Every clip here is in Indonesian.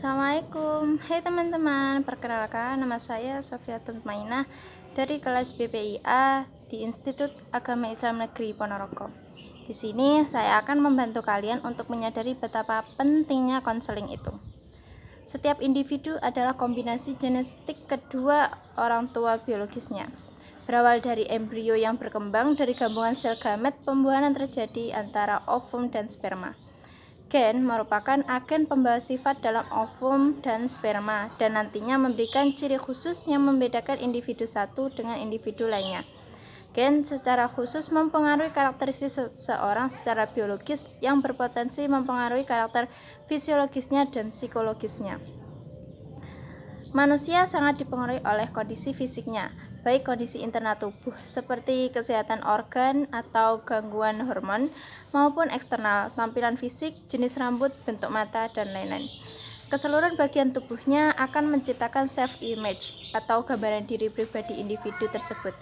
Assalamualaikum, hai teman-teman, perkenalkan nama saya Sofiatul Mainah dari kelas BPIA di Institut Agama Islam Negeri Ponorogo. Di sini saya akan membantu kalian untuk menyadari betapa pentingnya konseling itu. Setiap individu adalah kombinasi genetik kedua orang tua biologisnya. Berawal dari embrio yang berkembang dari gabungan sel gamet, pembuahan terjadi antara ovum dan sperma. Gen merupakan agen pembawa sifat dalam ovum dan sperma dan nantinya memberikan ciri khusus yang membedakan individu satu dengan individu lainnya. Gen secara khusus mempengaruhi karakteristik seseorang secara biologis yang berpotensi mempengaruhi karakter fisiologisnya dan psikologisnya. Manusia sangat dipengaruhi oleh kondisi fisiknya, baik kondisi internal tubuh seperti kesehatan organ atau gangguan hormon maupun eksternal, tampilan fisik, jenis rambut, bentuk mata, dan lain-lain. Keseluruhan bagian tubuhnya akan menciptakan self-image atau gambaran diri pribadi individu tersebut.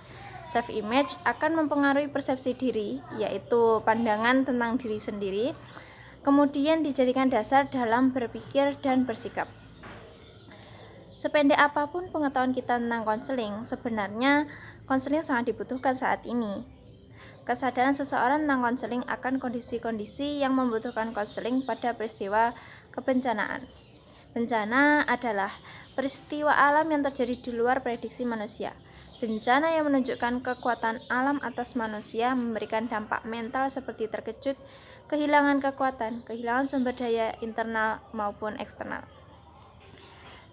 Self-image akan mempengaruhi persepsi diri, yaitu pandangan tentang diri sendiri, kemudian dijadikan dasar dalam berpikir dan bersikap. Sependek apapun pengetahuan kita tentang konseling, sebenarnya konseling sangat dibutuhkan saat ini. Kesadaran seseorang tentang konseling akan kondisi-kondisi yang membutuhkan konseling pada peristiwa kebencanaan. Bencana adalah peristiwa alam yang terjadi di luar prediksi manusia. Bencana yang menunjukkan kekuatan alam atas manusia memberikan dampak mental seperti terkejut, kehilangan kekuatan, kehilangan sumber daya internal maupun eksternal.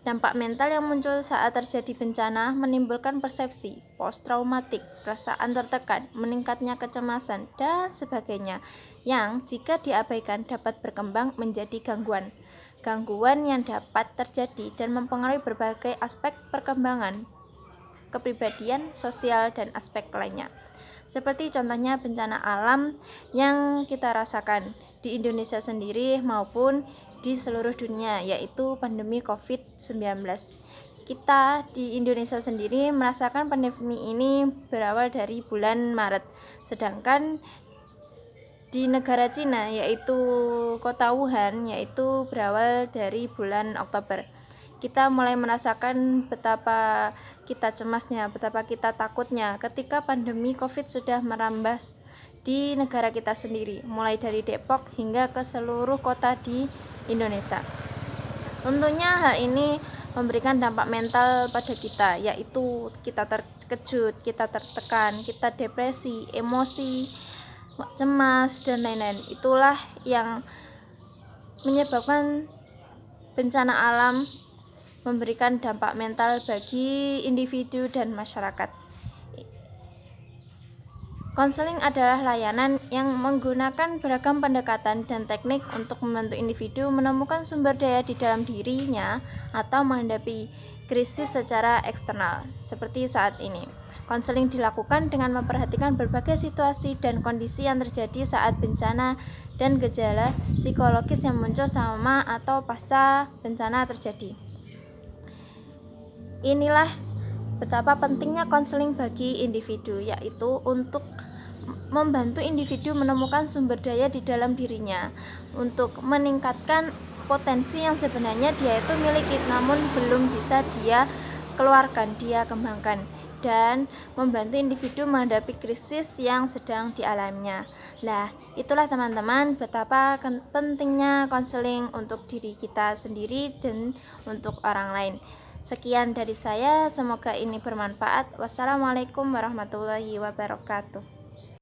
Dampak mental yang muncul saat terjadi bencana menimbulkan persepsi post-traumatik, perasaan tertekan, meningkatnya kecemasan, dan sebagainya, yang jika diabaikan dapat berkembang menjadi gangguan. Gangguan yang dapat terjadi dan mempengaruhi berbagai aspek perkembangan, kepribadian, sosial, dan aspek lainnya. Seperti contohnya bencana alam yang kita rasakan di Indonesia sendiri maupun di seluruh dunia, yaitu pandemi COVID-19. Kita di Indonesia sendiri merasakan pandemi ini berawal dari bulan Maret, sedangkan di negara Cina, yaitu kota Wuhan, yaitu berawal dari bulan Oktober. Kita mulai merasakan betapa kita cemasnya, betapa kita takutnya ketika pandemi COVID sudah merambah di negara kita sendiri, mulai dari Depok hingga ke seluruh kota di Indonesia. Tentunya hal ini memberikan dampak mental pada kita, yaitu kita terkejut, kita tertekan, kita depresi, emosi, cemas, dan lain-lain. Itulah yang menyebabkan bencana alam memberikan dampak mental bagi individu dan masyarakat. Konseling adalah layanan yang menggunakan beragam pendekatan dan teknik untuk membantu individu menemukan sumber daya di dalam dirinya atau menghadapi krisis secara eksternal, seperti saat ini. Konseling dilakukan dengan memperhatikan berbagai situasi dan kondisi yang terjadi saat bencana dan gejala psikologis yang muncul sama atau pasca bencana terjadi. Inilah betapa pentingnya konseling bagi individu, yaitu untuk membantu individu menemukan sumber daya di dalam dirinya untuk meningkatkan potensi yang sebenarnya dia itu miliki namun belum bisa dia keluarkan, dia kembangkan, dan membantu individu menghadapi krisis yang sedang dialaminya. Nah, itulah teman-teman betapa pentingnya konseling untuk diri kita sendiri dan untuk orang lain. Sekian dari saya, semoga ini bermanfaat. Wassalamualaikum warahmatullahi wabarakatuh.